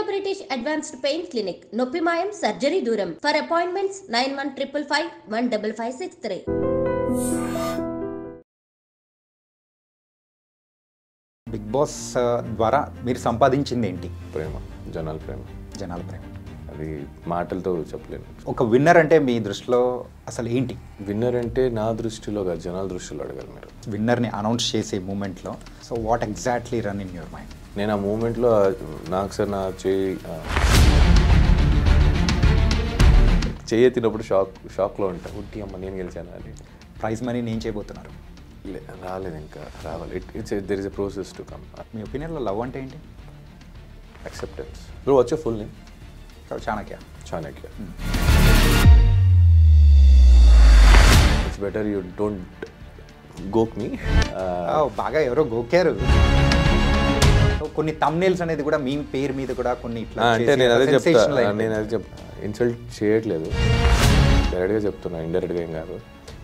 British Advanced Pain Clinic, Noppimayam Surgery Duram. For appointments 9155515563. Bigg Boss ద్వారా మీరు సంపాదించింది ఏంటి? ప్రేమ, జనాల ప్రేమ. జనాల ప్రేమ అది మాటలతో చెప్పలేను. ఒక విన్నర్ అంటే మీ దృష్టిలో అసలు ఏంటి? విన్నర్ అంటే నా దృష్టిలో కాదు, జనాల దృష్టిలో అడగాలి మీరు. విన్నర్ని అనౌన్స్ చేసే మూమెంట్లో so what exactly run in your mind? నేను ఆ మూమెంట్లో నాకు సార్ నా చెయ్యి తిన్నప్పుడు షాక్లో ఉంటా. ఉట్టి అమ్మ నేను గెలిచాను అని. ప్రైజ్ మనీ నేను చేయబోతున్నారు? రాలేదు, ఇంకా రావాలి. There is a process to come. మీ ఒపీనియన్లో లవ్ అంటే ఏంటి? Acceptance. Bro what's your full name? Chanakya. Chanakya. It's better you don't గోక్ మీ. బాగా ఎవరో గోకారు. కొన్ని థంబ్నెయిల్స్ అనేది కూడా మీ పేరు మీద కూడా కొన్ని ఇట్లా అంటే నేను అదే చెప్తా. ఇన్సల్ట్ చేయట్లేదు, డైరెక్ట్గా చెప్తున్నా, ఇండైరెక్ట్గా ఏం కాదు.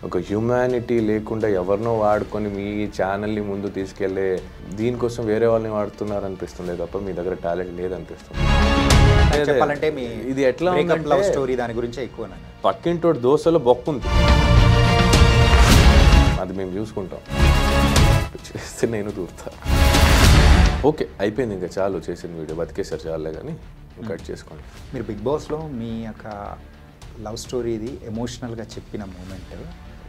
ఒక హ్యూమానిటీ లేకుండా ఎవరినో వాడుకొని మీ ఛానల్ని ముందు తీసుకెళ్లే దీనికోసం వేరే వాళ్ళని వాడుతున్నారు అనిపిస్తుంది తప్ప మీ దగ్గర టాలెంట్ లేదనిపిస్తుంది. చెప్పాలంటే మీ ఇది ఎట్లా లవ్ స్టోరీ దాని గురించి ఎక్కువ. పక్కింటోటి దోశలో బొక్కుంది, అది మేము చూసుకుంటాం, చేస్తే నేను దూరుతా. ఓకే అయిపోయింది, ఇంకా చాలు చేసిన వీడియో, బతికేసారు చాలే కానీ కట్ చేసుకోండి. మీరు బిగ్ బాస్లో మీ యొక్క లవ్ స్టోరీది ఎమోషనల్గా చెప్పిన మూమెంట్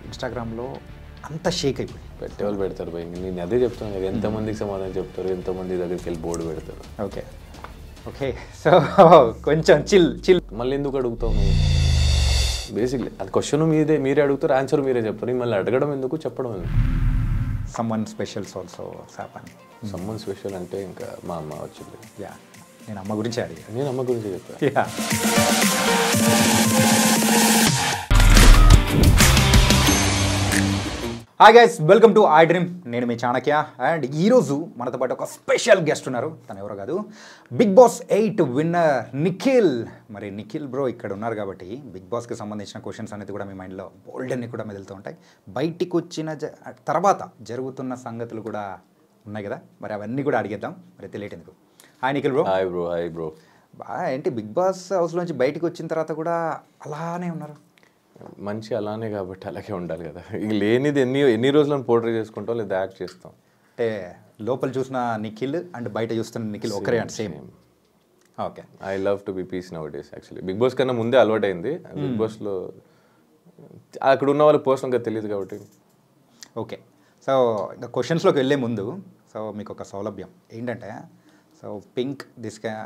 ఇన్స్టాగ్రామ్లో అంత షేక్ అయిపోయింది. పెట్టేవాళ్ళు పెడతారు భయ, నేను అదే చెప్తున్నాను కదా, ఎంతమందికి సమాధానం చెప్తారు, ఎంతమంది దగ్గరికి వెళ్ళి బోర్డు పెడతారు. ఓకే ఓకే సో కొంచెం చిల్ మళ్ళీ ఎందుకు అడుగుతావు? బేసిక్లీ అది క్వశ్చన్ మీరే అడుగుతారు, ఆన్సర్ మీరే చెప్తారు. మళ్ళీ అడగడం ఎందుకు, చెప్పడం ఎందుకు? Someone specials also happen. Someone special అంటే ఇంకా మా అమ్మ వచ్చింది. యా, నేను అమ్మ గురించి అడిగాను. నేను అమ్మ గురించి చెప్పాను. Yeah. Hi guys, welcome to I dream. నేను మీ చాణక్య. అండ్ ఈరోజు మనతో పాటు ఒక స్పెషల్ గెస్ట్ ఉన్నారు. తను ఎవరో కాదు, బిగ్ బాస్ 8 విన్నర్ నిఖిల్. మరి నిఖిల్ బ్రో ఇక్కడ ఉన్నారు కాబట్టి బిగ్ బాస్కి సంబంధించిన క్వశ్చన్స్ అనేది కూడా మీ మైండ్లో బోల్డ్ అన్ని కూడా మెదులుతూ ఉంటాయి. బయటికి వచ్చిన తర్వాత జరుగుతున్న సంగతులు కూడా ఉన్నాయి కదా, మరి అవన్నీ కూడా అడిగేద్దాం. మరి తెలియట్ ఎందుకు. Hi Nikhil bro. Hi bro. Hi bro. ఏంటి బిగ్ బాస్ హౌస్లోంచి బయటికి వచ్చిన తర్వాత కూడా అలానే ఉన్నారు? మంచి అలానే కాబట్టి అలాగే ఉండాలి కదా. ఇక లేనిది ఎన్ని రోజులను పోర్ట్రే చేసుకుంటాం లేదా యాక్ట్ చేస్తాం. అంటే లోపల చూసిన నిఖిల్ అండ్ బయట చూస్తున్న నిఖిల్ ఒకరే and same. Okay. I love to be peace nowadays. Actually Bigg Boss కన్నా ముందే అలవాటు అయింది. బిగ్ బాస్లో అక్కడ ఉన్న వాళ్ళకి పర్సనల్గా తెలియదు కాబట్టి. ఓకే, సో ఇంకా క్వశ్చన్స్లోకి వెళ్ళే ముందు సో మీకు ఒక సౌలభ్యం ఏంటంటే, సో పింక్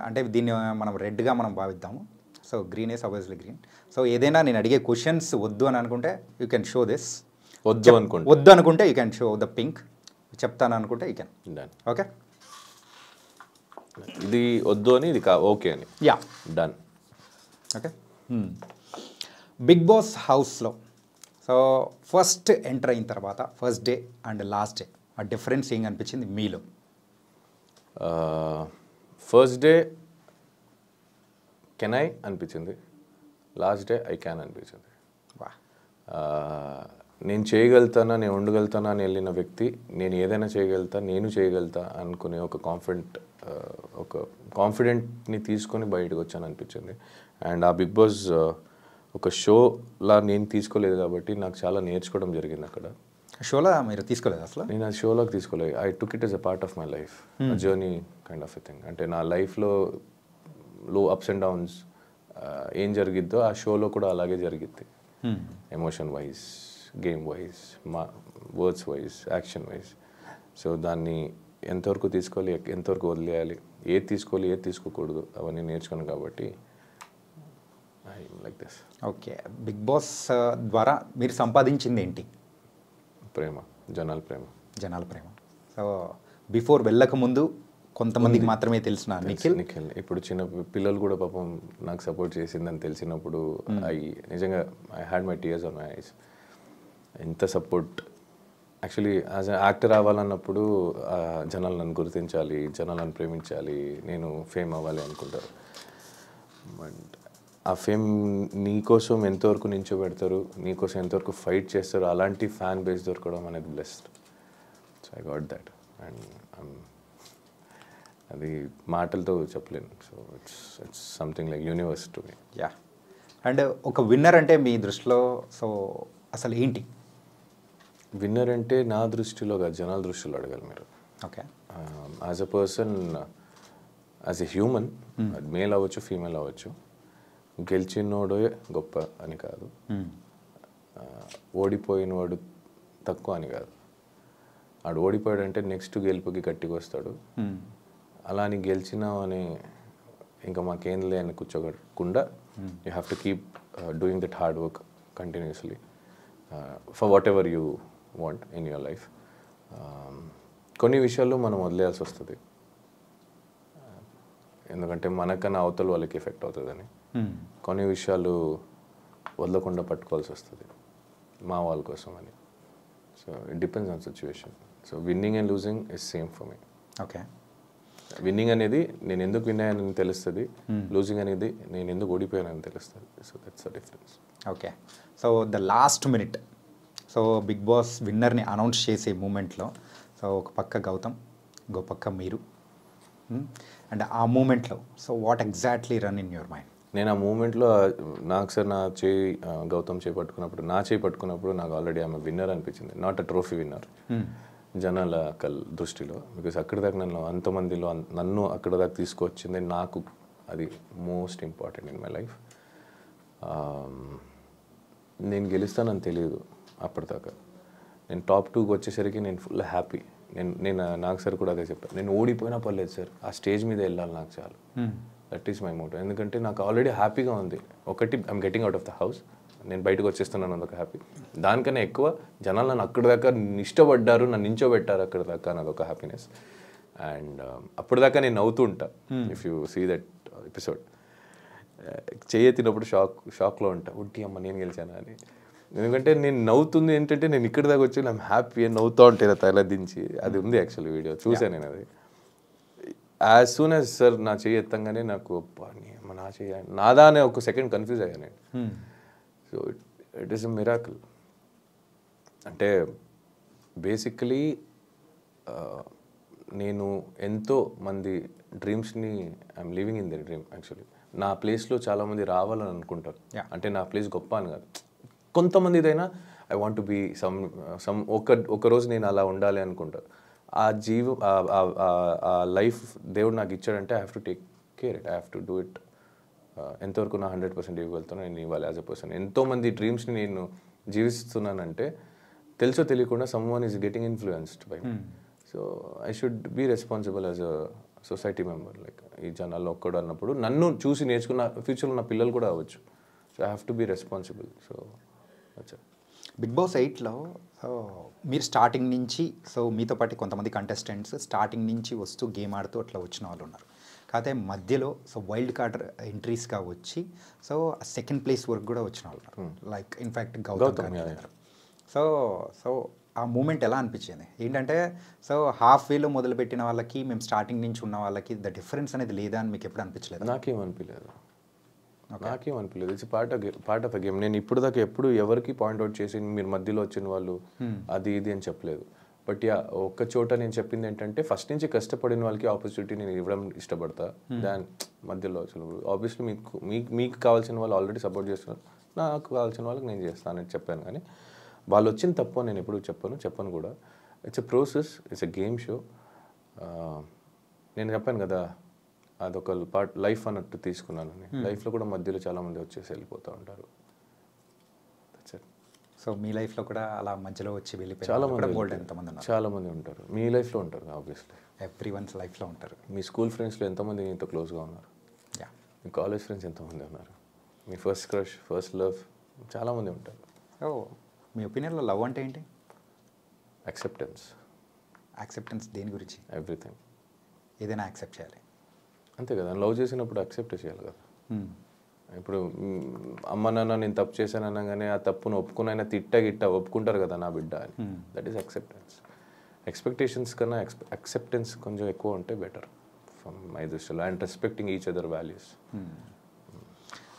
అంటే దీన్ని మనం రెడ్గా మనం భావిద్దాము. So green is obviously green. So ఏదైనా నేను అడిగే క్వశ్చన్స్ వద్దు అని అనుకుంటే యూ కెన్ షో దిస్. వద్దు అనుకుంటే you can show the pink. చెప్తాను అనుకుంటే యూ కెన్. డన్. ఓకే, ఇది వద్దు అని, ఇది ఓకే అని. Yeah, done. Okay. Bigg Boss హౌస్లో సో ఫస్ట్ ఎంటర్ అయిన తర్వాత first day and last day ఆ డిఫరెన్స్ ఏం అనిపించింది మీలో? ఫస్ట్ డే కెన్ ఐ అనిపించింది, లాస్ట్ డే ఐ క్యాన్ అనిపించింది. నేను చేయగలుగుతానా, నేను ఉండగలుగుతానా అని వెళ్ళిన వ్యక్తి నేను ఏదైనా చేయగలుగుతా, నేను చేయగలుగుతా అనుకునే ఒక కాన్ఫిడెంట్ని తీసుకొని బయటకు వచ్చాను అనిపించింది. అండ్ ఆ బిగ్ బాస్ ఒక షోలా నేను తీసుకోలేదు కాబట్టి నాకు చాలా నేర్చుకోవడం జరిగింది అక్కడ. షోలో మీరు తీసుకోలేదు అసలు? నేను ఆ షోలోకి తీసుకోలేదు. I took it as a part of my life, journey kind of a thing. అంటే నా లైఫ్లో లో అప్స్ అండ్ డౌన్స్ ఏం జరిగిద్దో ఆ షోలో కూడా అలాగే జరిగిద్ది. ఎమోషన్ వైజ్, గేమ్ వైజ్, మా words wise, action wise. So దాన్ని ఎంతవరకు తీసుకోవాలి, ఎంతవరకు వదిలేయాలి, ఏది తీసుకోవాలి, ఏది తీసుకోకూడదు, అవన్నీ నేర్చుకున్నాను కాబట్టి I like this. Okay, Bigg Boss ద్వారా మీరు సంపాదించింది ఏంటి? ప్రేమ, జనాల ప్రేమ. జనాల ప్రేమ. సో బిఫోర్ వెళ్ళకముందు కొంతమందికి మాత్రమే తెలిసిన నిఖిల్. ఇప్పుడు చిన్న పిల్లలు కూడా పాపం నాకు సపోర్ట్ చేసిందని తెలిసినప్పుడు నిజంగా I had my tears on my eyes. ఎంత support. Actually as a actor అవ్వాలన్నప్పుడు జనాలు నన్ను గుర్తించాలి, జనాలు నన్ను ప్రేమించాలి, నేను ఫేమ్ అవ్వాలి అనుకుంటారు. బట్ ఆ ఫేమ్ నీకోసం ఎంతవరకు నించోబెడతారు, నీకోసం ఎంతవరకు ఫైట్ చేస్తారు, అలాంటి ఫ్యాన్ బేస్ దొరకడం అనేది blessed. So I got that. And అది మాటలతో చెప్పలేను. So it's something like universe to me. Yeah. And ఒక విన్నర్ అంటే మీ దృష్టిలో సో అసలు ఏంటి? విన్నర్ అంటే నా దృష్టిలో కాదు, జనాల దృష్టిలో అడగాలి మీరు. Okay. As a person, as a human, male అవ్వచ్చు ఫీమేల్ అవ్వచ్చు, గెలిచినోడే గొప్ప అని కాదు, ఓడిపోయినవాడు తక్కువ అని కాదు. ఆడు ఓడిపోయాడంటే నెక్స్ట్ గెలుపుకి గట్టిగా వస్తాడు. అలా అని గెలిచినావు అని ఇంకా మాకేంలే అని కూర్చోకుండా you have to keep doing that hard work continuously for whatever you want in your life. కొన్ని విషయాల్లో మనం వదిలేయాల్సి వస్తుంది, ఎందుకంటే మనకన్నా అవతల వాళ్ళకి ఎఫెక్ట్ అవుతుందని. కొన్ని విషయాలు వదలకుండా పట్టుకోవాల్సి వస్తుంది మా వాళ్ళ కోసం అని. So it depends on situation. So winning and losing is same for me. Okay. Winnowing అనేది నేను ఎందుకు విన్ అయ్యానని తెలుస్తుంది, లూజింగ్ అనేది నేను ఎందుకు ఓడిపోయానని తెలుస్తుంది. So that's the difference. Okay. So the last minute, so Bigg Boss విన్నర్ని అనౌన్స్ చేసే మూమెంట్లో సో ఒక పక్క గౌతమ్, ఇంకో పక్క మీరు, అండ్ ఆ మూమెంట్లో so what exactly run in your mind? నేను ఆ మూమెంట్లో నాకు సార్ నా చేయి గౌతమ్ చేయి పట్టుకున్నప్పుడు, నా చేయి పట్టుకున్నప్పుడు నాకు ఆల్రెడీ ఆమె విన్నర్ అనిపించింది, నాట్ అ ట్రోఫీ విన్నర్ జనాల దృష్టిలో. బికాస్ అక్కడి దాకా అంతమందిలో నన్ను అక్కడ దాకా తీసుకొచ్చింది నాకు, అది most important in my life. నేను గెలుస్తానని తెలియదు అప్పటిదాకా. నేను టాప్ 2కి వచ్చేసరికి నేను ఫుల్ హ్యాపీ. నేను నాకు సార్ కూడా అదే చెప్పాను, నేను ఓడిపోయినా పర్లేదు సార్, ఆ స్టేజ్ మీద వెళ్ళాలి నాకు చాలు. That is my Moto. ఎందుకంటే నాకు ఆల్రెడీ హ్యాపీగా ఉంది. ఒకటి, I'm getting out of the house, నేను బయటకు వచ్చేస్తున్నాను అదొక హ్యాపీ. దానికన్నా ఎక్కువ జనాలు నన్ను అక్కడి దాకా ఇష్టపడ్డారు, నన్ను నించోబెట్టారు అక్కడ దాకా, అదొక హ్యాపీనెస్. అండ్ అప్పటిదాకా నేను నవ్వుతూ ఉంటా. If you see that episode, చేయెత్తినప్పుడు షాక్లో ఉంటా, ఉట్టి అమ్మ నేను గెలిచానా అని. ఎందుకంటే నేను నవ్వుతుంది ఏంటంటే నేను ఇక్కడి దాకా వచ్చి నేను హ్యాపీ అని నవ్వుతూ ఉంటాను తల దించి. అది ఉంది యాక్చువల్లీ వీడియో చూసాను నేను. అది యాజ్ సూన్ యాజ్ సార్ నా చేయి ఎత్తంగానే నాకు నా చేయ నాదా అనే ఒక సెకండ్ కన్ఫ్యూజ్ అయ్యాను నేను. So it is a miracle. అంటే బేసికలీ నేను ఎంతో మంది డ్రీమ్స్ని I'm living in the dream. Actually నా ప్లేస్లో చాలామంది రావాలని అనుకుంటారు. అంటే నా ప్లేస్ గొప్ప అని కాదు, కొంతమంది ఇదైనా I want to be some ఒక రోజు నేను అలా ఉండాలి అనుకుంటారు. ఆ ఆ లైఫ్ దేవుడు నాకు ఇచ్చాడంటే I have to take care it, I have to do it. ఎంతవరకు నా 100% ఇవ్వగలుగుతాను నేను ఇవ్వాలి యాజ్ అ పర్సన్. ఎంతోమంది డ్రీమ్స్ని నేను జీవిస్తున్నానంటే తెలుసో తెలియకుండా someone is getting influenced by me. So I should be responsible as a society member. Like ఈ జనాల్లో ఒక్కడు అన్నప్పుడు నన్ను చూసి నేర్చుకున్న ఫ్యూచర్లో నా పిల్లలు కూడా అవ్వచ్చు. So I have to be responsible. So వచ్చా బిగ్ బాస్ 8లో మీరు స్టార్టింగ్ నుంచి, సో మీతో పాటు కొంతమంది కంటెస్టెంట్స్ స్టార్టింగ్ నుంచి వస్తూ గేమ్ ఆడుతూ అట్లా వచ్చిన వాళ్ళు ఉన్నారు. కాకపోతే మధ్యలో సో వైల్డ్ కార్డ్ ఎంట్రీస్గా వచ్చి సో సెకండ్ ప్లేస్ వరకు కూడా వచ్చిన వాళ్ళు ఉన్నారు. లైక్ ఇన్ఫ్యాక్ట్ గౌతమ్ గారు. సో సో ఆ మూమెంట్ ఎలా అనిపించింది? ఏంటంటే సో హాఫ్ వేలో మొదలుపెట్టిన వాళ్ళకి మేము స్టార్టింగ్ నుంచి ఉన్న వాళ్ళకి ద డిఫరెన్స్ అనేది లేదా అని మీకు ఎప్పుడు అనిపించలేదు? నాకేమనిపించలేదు. It's part of a game. నేను ఇప్పుడు దాకా ఎప్పుడు ఎవరికి పాయింట్అవుట్ చేసి మీరు మధ్యలో వచ్చిన వాళ్ళు అది ఇది అని చెప్పలేదు. బట్ యా, ఒక్క చోట నేను చెప్పింది ఏంటంటే ఫస్ట్ నుంచి కష్టపడిన వాళ్ళకి ఆపర్చునిటీ నేను ఇవ్వడం ఇష్టపడతా. దాని మధ్యలో అసలు ఆబ్వియస్లీ మీకు కావాల్సిన వాళ్ళు ఆల్రెడీ సపోర్ట్ చేస్తున్నారు, నాకు కావాల్సిన వాళ్ళకి నేను చేస్తానని చెప్పాను. కానీ వాళ్ళు వచ్చిన తప్పు నేను ఎప్పుడు చెప్పను కూడా. It's a process, it's a game show. నేను చెప్పాను కదా అదొక పార్ట్ లైఫ్ అన్నట్టు తీసుకున్నాను. లైఫ్లో కూడా మధ్యలో చాలామంది వచ్చేసి వెళ్ళిపోతూ ఉంటారు. సో మీ లైఫ్లో కూడా అలా మధ్యలో వచ్చి వెళ్ళిపోయి చాలామంది ఉంటారు. మీ లైఫ్లో ఉంటారు ఆబ్వియస్లీ, ఎవ్రీ వన్స్ లైఫ్లో ఉంటారు. మీ స్కూల్ ఫ్రెండ్స్లో ఎంతమంది మీతో క్లోజ్గా ఉన్నారు? మీ కాలేజ్ ఫ్రెండ్స్ ఎంతమంది ఉన్నారు? మీ ఫస్ట్ క్రష్, ఫస్ట్ లవ్ చాలామంది ఉంటారు. మీ ఒపీనియన్లో లవ్ అంటే ఏంటి? యాక్సెప్టెన్స్ దేని గురించి? ఎవ్రీథింగ్. ఏదైనా యాక్సెప్ట్ చేయాలి అంతే కదా. లవ్ చేసినప్పుడు యాక్సెప్ట్ చేయాలి కదా. ఇప్పుడు అమ్మ నాన్న నేను తప్పు చేశాను అనగానే ఆ తప్పును ఒప్పుకునైనా గిట్ట ఒప్పుకుంటారు కదా నా బిడ్డ అని. That is acceptance. ఎక్స్పెక్టేషన్స్ కన్నా యాక్సెప్టెన్స్ కొంచెం ఎక్కువ ఉంటే బెటర్ ఫ్రమ్ మై దృష్టిలో. And respecting each other values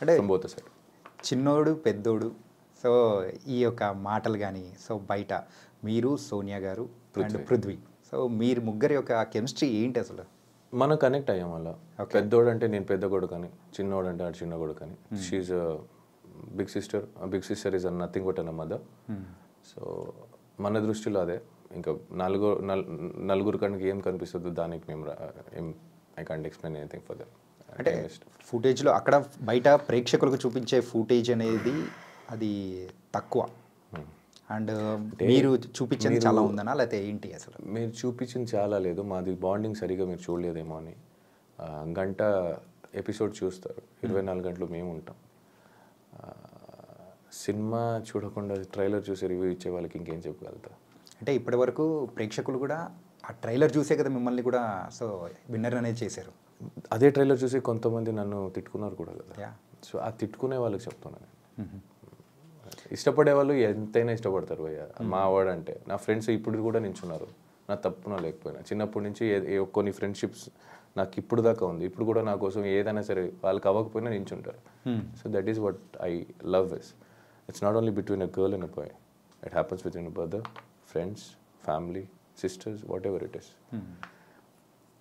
అంటే ఫ్రమ్ బోత్ సైడ్. చిన్నోడు పెద్దోడు సో ఈ యొక్క మాటలు కానీ సో బయట మీరు సోనియా గారు అండ్ పృథ్వీ సో మీరు ముగ్గురి యొక్క కెమిస్ట్రీ ఏంటి అసలు? మనం కనెక్ట్ అయ్యాం అలా. పెద్దోడు అంటే నేను పెద్ద కొడుకు అని, చిన్నోడు అంటే ఆడు చిన్న కొడుకు అని. She big sister is nothing but an mother. So మన దృష్టిలో అదే. ఇంకా నలుగురు కనుక ఏం కనిపిస్తుందో దానికి మేము I can't explain anything for that. అంటే ఫుటేజ్లో అక్కడ బయట ప్రేక్షకులకు చూపించే ఫుటేజ్ అనేది అది తక్కువ, అండ్ మీరు చూపించింది చాలా ఉందనా లేకపోతే ఏంటి అసలు? మీరు చూపించింది చాలా లేదు, మాది బాండింగ్ సరిగా మీరు చూడలేదేమో అని. గంట ఎపిసోడ్ చూస్తారు, 24 గంటలు మేము ఉంటాం. సినిమా చూడకుండా ట్రైలర్ చూసి రివ్యూ ఇచ్చే వాళ్ళకి ఇంకేం చెప్పగలుగుతా? అంటే ఇప్పటివరకు ప్రేక్షకులు కూడా ఆ ట్రైలర్ చూసే కదా మిమ్మల్ని కూడా సో విన్నర్ అనేది చేశారు. అదే ట్రైలర్ చూసి కొంతమంది నన్ను తిట్టుకున్నారు కూడా కదా. సో ఆ తిట్టుకునే వాళ్ళకి చెప్తున్నాను నేను. ఇష్టపడే వాళ్ళు ఎంతైనా ఇష్టపడతారు భయ్య. మా వాడు అంటే నా ఫ్రెండ్స్ ఇప్పుడు కూడా నించున్నారు, నా తప్పున లేకపోయినా. చిన్నప్పటి నుంచి కొన్ని ఫ్రెండ్షిప్స్ నాకు ఇప్పుడు దాకా ఉంది. ఇప్పుడు కూడా నా కోసం ఏదైనా సరే వాళ్ళకి అవ్వకపోయినా నించుంటారు. So that is what I love is. It's not only between a girl and a boy, it happens within a brother, friends, family, sisters, whatever it is.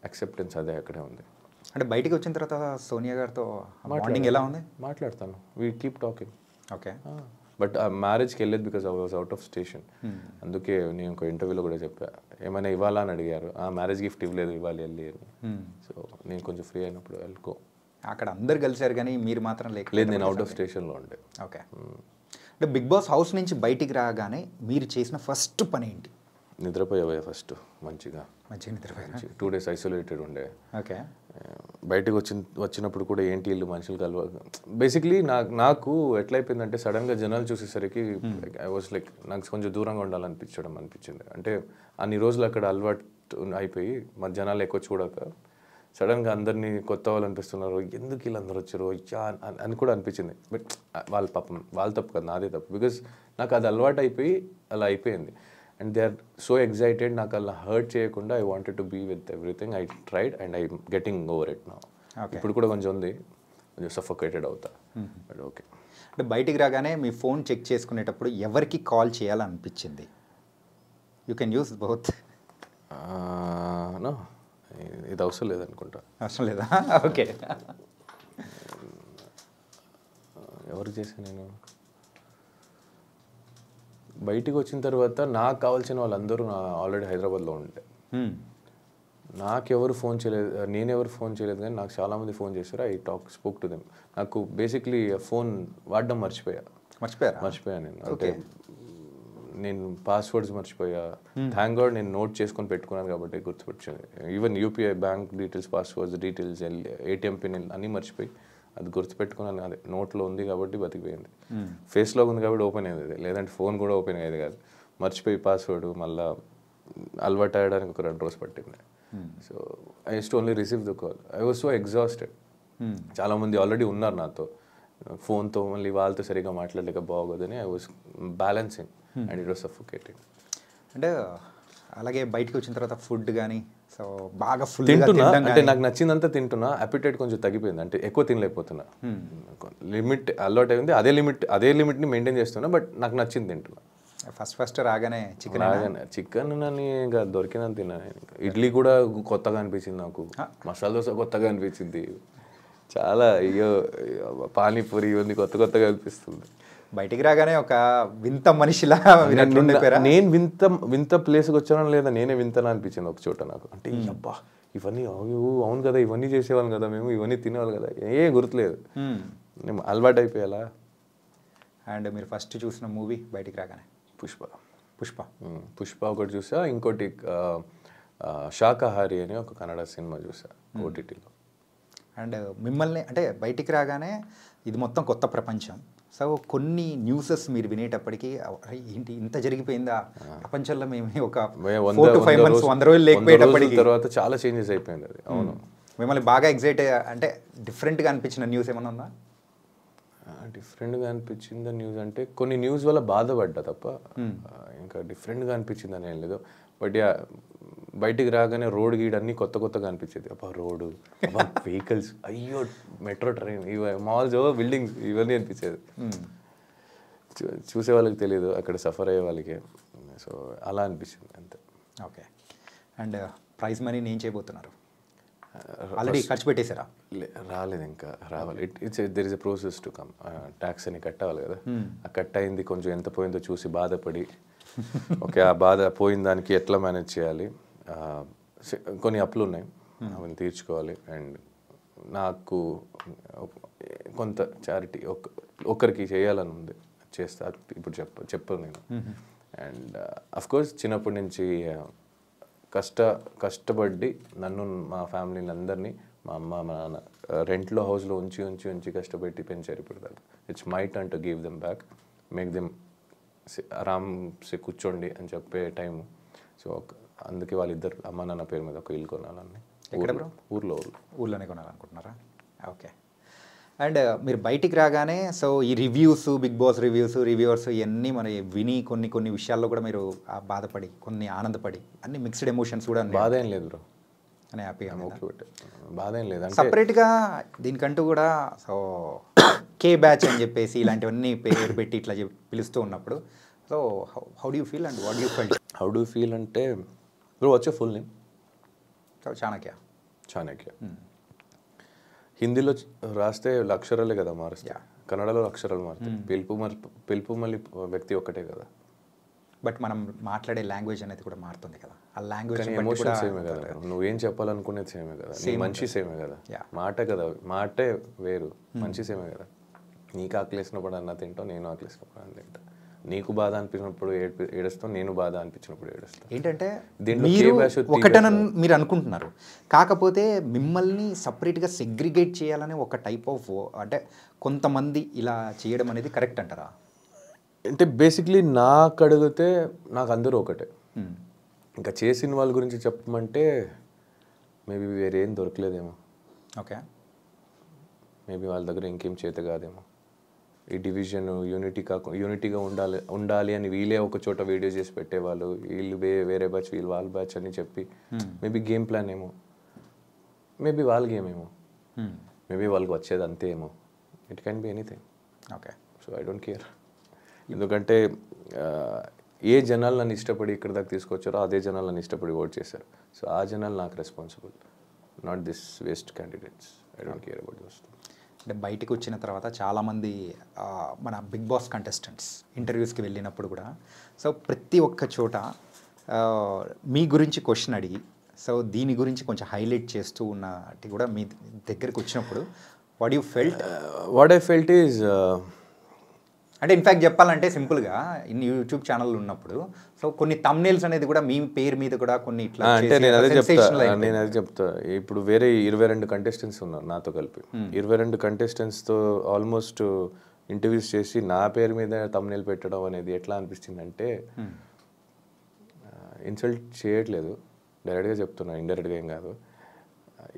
Acceptance అదే అక్కడే ఉంది. అంటే బయటికి వచ్చిన తర్వాత సోనియా గారితో బాండింగ్ ఎలా ఉంది? మాట్లాడతాను, we keep talking. Okay. But ఆ మ్యారేజ్కి వెళ్ళేది because I was out of station. అందుకే నేను ఒక ఇంటర్వ్యూలో కూడా చెప్పా, ఏమైనా ఇవ్వాలా అని అడిగారు. ఆ మ్యారేజ్ గిఫ్ట్ ఇవ్వలేదు, ఇవ్వాలి వెళ్ళి అని. సో నేను కొంచెం ఫ్రీ అయినప్పుడు వెళ్ళుకో. అక్కడ అందరు కలిసారు కానీ మీరు మాత్రం లేదు, నేను అవుట్ ఆఫ్ స్టేషన్లో ఉండే. ఓకే. అంటే బిగ్ బాస్ హౌస్ నుంచి బయటికి రాగానే మీరు చేసిన ఫస్ట్ పని ఏంటి? నిద్రపోయావా ఫస్ట్ మంచిగా నిద్రపోయా. 2 days ఐసోలేటెడ్ ఉండే. ఓకే. బయటకు వచ్చినప్పుడు కూడా ఏంటి ఇల్లు మనుషులు కలవ. బేసిక్లీ నాకు ఎట్లయిపోయిందంటే సడన్గా జనాలు చూసేసరికి ఐ వాజ్ లైక్ నాకు కొంచెం దూరంగా అనిపించింది. అంటే అన్ని రోజులు అక్కడ అలవాటు అయిపోయి మన జనాలు ఎక్కువ చూడక సడన్గా అందరినీ కొత్త వాళ్ళు అనిపిస్తున్నారు, ఎందుకు వీళ్ళందరూ వచ్చారు అని కూడా అనిపించింది. బట్ వాళ్ళ పాపం వాళ్ళ తప్పు కదా, నాదే తప్పు. బికాస్ నాకు అది అలవాటు అయిపోయి అలా అయిపోయింది. And they are so excited. నాకు అలా హర్ట్ చేయకుండా I wanted to be with everything. I tried and I getting over it now. ఇప్పుడు కూడా కొంచెం ఉంది, కొంచెం సఫోకేటెడ్ అవుతా. But okay. అంటే బయటికి రాగానే మీ ఫోన్ చెక్ చేసుకునేటప్పుడు ఎవరికి కాల్ చేయాలనిపించింది? You can use both. No, ఇది అవసరం లేదనుకుంటా. అవసరం లేదా? ఓకే. ఎవరికి చేశాను నేను? బయటికి వచ్చిన తర్వాత నాకు కావాల్సిన వాళ్ళందరూ ఆల్రెడీ హైదరాబాద్లో ఉంటే నాకెవరు ఫోన్ చేయలేదు, నేనెవరు ఫోన్ చేయలేదు. కానీ నాకు చాలామంది ఫోన్ చేశారు. I spoke to them. నాకు బేసిక్లీ ఫోన్ వాడడం మర్చిపోయాను నేను. అంటే నేను పాస్వర్డ్స్ మర్చిపోయా. థ్యాంక్ గాడ్ నేను నోట్ చేసుకొని పెట్టుకున్నాను కాబట్టి గుర్తుపెట్టింది. Even UPI bank details, passwords details, ATM pin అన్నీ మర్చిపోయి అది గుర్తుపెట్టుకున్నాను. అదే నోట్లో ఉంది కాబట్టి బతికిపోయింది. ఫేస్లో ఉంది కాబట్టి ఓపెన్ అయ్యేది, లేదంటే ఫోన్ కూడా ఓపెన్ అయ్యేది కాదు. మర్చిపోయి పాస్వర్డ్ మళ్ళీ అలవాటు అయ్యడానికి ఒక 2 రోజులు పట్టింది. So I use to only receive the call. I was so exhausted. చాలామంది ఆల్రెడీ ఉన్నారు నాతో, ఫోన్తో మళ్ళీ వాళ్ళతో సరిగ్గా మాట్లాడలేక బాగోదని I was balancing and it was suffocating. అంటే అలాగే బయటకు వచ్చిన తర్వాత ఫుడ్ కానీ సో బాగా ఫుల్ తింటున్నా, అంటే నాకు నచ్చిందంతా తింటున్నా. అపిటైట్ కొంచెం తగ్గిపోయింది, అంటే ఎక్కువ తినలేకపోతున్నా. లిమిట్ అలవాటు అయింది, అదే లిమిట్ని మెయింటైన్ చేస్తున్నా. బట్ నాకు నచ్చింది తింటున్నా. ఫస్ట్ రాగానే చికెన్ అని ఇంకా దొరికినంత తిన్నాను. ఇడ్లీ కూడా కొత్తగా అనిపించింది నాకు, మసాలా దోశ కొత్తగా అనిపించింది, చాలా అయ్యో పానీపూరి ఇవన్నీ కొత్తగా అనిపిస్తుంది. బయటికి రాగానే ఒక వింత మనిషిలా నేను వింత ప్లేస్కి వచ్చానో లేదా నేనే వింతనా అనిపించింది ఒక చోట నాకు. అంటే అబ్బా ఇవన్నీ అవును కదా, ఇవన్నీ చేసేవాళ్ళం కదా మేము, ఇవన్నీ తినేవాళ్ళు కదా, ఏం గుర్తులేదు, నేను అలవాటు అయిపోయేలా. అండ్ మీరు ఫస్ట్ చూసిన మూవీ బయటికి రాగానే? పుష్ప ఒకటి చూసా. ఇంకోటి శాకాహారి అని ఒక కన్నడ సినిమా చూసా ఓటీటీలో. అండ్ మిమ్మల్ని అంటే బయటికి రాగానే ఇది మొత్తం కొత్త ప్రపంచం. సో కొన్ని న్యూసెస్ మీరు వినేటప్పటికీ ఏంటి ఇంత జరిగిపోయిందా ప్రపంచంలో, మేము ఒక 4 to 5 months 100 రోజులు లేకపోయేటప్పటికి తర్వాత చాలా చేంజెస్ అయిపోయింది అది. అవును. మిమ్మల్ని బాగా ఎగ్జైట్ అంటే డిఫరెంట్గా అనిపించిన న్యూస్ ఏమైనా ఉందా? డిఫరెంట్గా అనిపించింది న్యూస్ అంటే కొన్ని న్యూస్ వల్ల బాధపడ్డా తప్ప ఇంకా డిఫరెంట్గా అనిపించింది అని ఏం లేదు. బట్ బయటికి రాగానే రోడ్ గీడ్ అన్నీ కొత్తగా అనిపించేది. అబ్బా రోడ్డు, అబ్బా వెహికల్స్, అయ్యో మెట్రో ట్రైన్, మాల్స్, బిల్డింగ్స్, ఇవన్నీ అనిపించేది. చూసే వాళ్ళకి తెలియదు, అక్కడ సఫర్ అయ్యే వాళ్ళకి. సో అలా అనిపించింది అంతే. ఓకే. అండ్ ప్రైజ్ మనీ ఏం చేయబోతున్నారు? ఆల్రెడీ ఖర్చు పెట్టేశారా? రాలేదు, ఇంకా రావాలి. There is a process to come. Tax అని కట్టాలి కదా, ఆ కట్ అయింది కొంచెం ఎంత పోయిందో చూసి బాధపడి ఓకే ఆ బాధ పోయిన దానికి ఎట్లా మేనేజ్ చేయాలి, కొన్ని అప్పులు ఉన్నాయి అవన్నీ తీర్చుకోవాలి. అండ్ నాకు కొంత చారిటీ ఒక్కరికి చేయాలని ఉంది, చేస్తా. ఇప్పుడు చెప్పను నేను. అండ్ అఫ్కోర్స్ చిన్నప్పటి నుంచి కష్టపడి నన్ను మా ఫ్యామిలీని అందరినీ మా అమ్మ మా నాన్న రెంట్లో హౌస్లో ఉంచి కష్టపెట్టి పెంచారు. ఇప్పుడు దాకా it's my turn to give them back, make them ఆరామ్సే కూర్చోండి అని చెప్పే టైము. సో అందుకే వాళ్ళిద్దరు అమ్మ నాన్న పేరు మీద ఒక ఇల్లు కొనాలని ఊర్లోనే కొనాలనుకుంటున్నారా? ఓకే. అండ్ మీరు బయటికి రాగానే సో ఈ రివ్యూస్, బిగ్ బాస్ రివ్యూవర్స్ ఇవన్నీ మరి విని కొన్ని విషయాల్లో కూడా మీరు బాధపడి, కొన్ని ఆనందపడి, అన్ని మిక్స్డ్ ఎమోషన్స్ కూడా. బాధ ఏం లేదు బ్రో, అని హ్యాపీగా బాధ ఏం లేదు. సపరేట్గా దీనికంటూ కూడా సో కే బ్యాచ్ అని చెప్పేసి ఇలాంటివన్నీ పేరు పెట్టి ఇట్లా పిలుస్తూ ఉన్నప్పుడు so how do you feel and what you feel? How do feel అంటే bro what's your full name? Chanakya. హిందీలో రాస్తే అక్షరాలే కదా మారుస్తాయి, కన్నడలో అక్షరాలు మారుతాయి. పిలుపు మళ్ళీ వ్యక్తి ఒక్కటే కదా, బట్ మనం మాట్లాడే లాంగ్వేజ్ అనేది కూడా మారుతుంది కదా. ఆ లాంగ్వేజ్ ఎమోషన్ సేమే కదా, నువ్వేం చెప్పాలనుకునేది సేమే కదా, నీ మనిషి సేమే కదా, మాట కదా, మాటే వేరు, మనిషి సేమే కదా. నీకు ఆకలేసినప్పుడు అన్న తింటావు, నేను ఆకలేసినప్పుడు అన్న తింటా. నీకు బాధ అనిపించినప్పుడు ఏడుస్తావు, నేను బాధ అనిపించినప్పుడు ఏడుస్తాను. ఏంటంటే ఒకటని మీరు అనుకుంటున్నారు, కాకపోతే మిమ్మల్ని సపరేట్గా సెగ్రిగేట్ చేయాలని ఒక టైప్ ఆఫ్ అంటే కొంతమంది ఇలా చేయడం అనేది కరెక్ట్ అంటారా? అంటే బేసిక్లీ నాకు అడిగితే నాకు అందరూ ఒకటే. ఇంకా చేసిన వాళ్ళ గురించి చెప్పమంటే మేబీ వేరేం దొరకలేదేమో. ఓకే, మేబీ వాళ్ళ దగ్గర ఇంకేం చేత కాదేమో. ఈ డివిజన్ యూనిటీగా ఉండాలి అని వీళ్ళే ఒక చోట వీడియో చేసి పెట్టేవాళ్ళు, వీళ్ళు వేరే బ్యాచ్, వీళ్ళు వాళ్ళ బ్యాచ్ అని చెప్పి మేబీ గేమ్ ప్లాన్ ఏమో, మేబీ వాళ్ళ గేమ్ ఏమో, మేబీ వాళ్ళకి వచ్చేది అంతే ఏమో. It can be anything. Okay, so I don't care. ఎందుకంటే ఏ జనాలు నన్ను ఇష్టపడి ఇక్కడ దాకా తీసుకొచ్చారో అదే జనాలు నన్ను ఇష్టపడి ఓట్ చేశారు. సో ఆ జనాలు నాకు responsible, not this waste candidates. I don't care about those. అంటే బయటకు వచ్చిన తర్వాత చాలామంది మన బిగ్ బాస్ కంటెస్టెంట్స్ ఇంటర్వ్యూస్కి వెళ్ళినప్పుడు కూడా సో ప్రతి ఒక్క చోట మీ గురించి క్వశ్చన్ అడిగి సో దీని గురించి కొంచెం హైలైట్ చేస్తూ ఉన్నట్టు కూడా మీ దగ్గరికి వచ్చినప్పుడు వాట్ ఐ ఫెల్ట్ ఈజ్ అంటే ఇన్ఫ్యాక్ట్ చెప్పాలంటే సింపుల్గా ఇన్ని యూట్యూబ్ ఛానల్ ఉన్నప్పుడు సో కొన్ని థంబ్నెయిల్స్ అనేది కూడా మీ పేరు మీద కూడా కొన్ని ఇట్లా అంటే నేను అదే చెప్తా. ఇప్పుడు వేరే 22 కంటెస్టెంట్స్ ఉన్నారు నాతో కలిపి. 22 కంటెస్టెంట్స్తో ఆల్మోస్ట్ ఇంటర్వ్యూస్ చేసి నా పేరు మీద థంబ్నెయిల్ పెట్టడం అనేది ఎట్లా అనిపిస్తుంది అంటే ఇన్సల్ట్ చేయట్లేదు, డైరెక్ట్గా చెప్తున్నా, ఇండైరెక్ట్గా ఏం కాదు.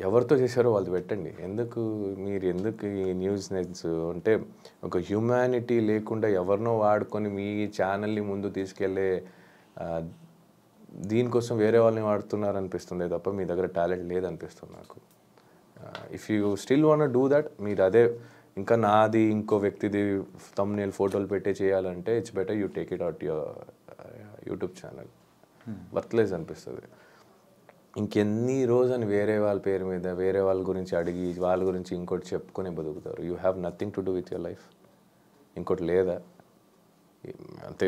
ఎవరితో చేశారో వాళ్ళు పెట్టండి. మీరు ఎందుకు ఈ న్యూస్ అంటే ఒక హ్యూమానిటీ లేకుండా ఎవరినో వాడుకొని మీ ఛానల్ని ముందు తీసుకెళ్ళే దీనికోసం వేరే వాళ్ళని వాడుతున్నారు అనిపిస్తుంది తప్ప మీ దగ్గర టాలెంట్ లేదనిపిస్తుంది నాకు. If you still want do that, మీరు అదే ఇంకా నాది ఇంకో వ్యక్తిది థంబ్నెయిల్ ఫోటోలు పెట్టే చేయాలంటే it's better you take it out your YouTube channel. Worthless అనిపిస్తుంది. ఇంకెన్ని రోజని వేరే వాళ్ళ పేరు మీద వేరే వాళ్ళ గురించి అడిగి వాళ్ళ గురించి ఇంకోటి చెప్పుకొని బతుకుతారు. You have nothing to do with your life. ఇంకోటి లేదా అంతే,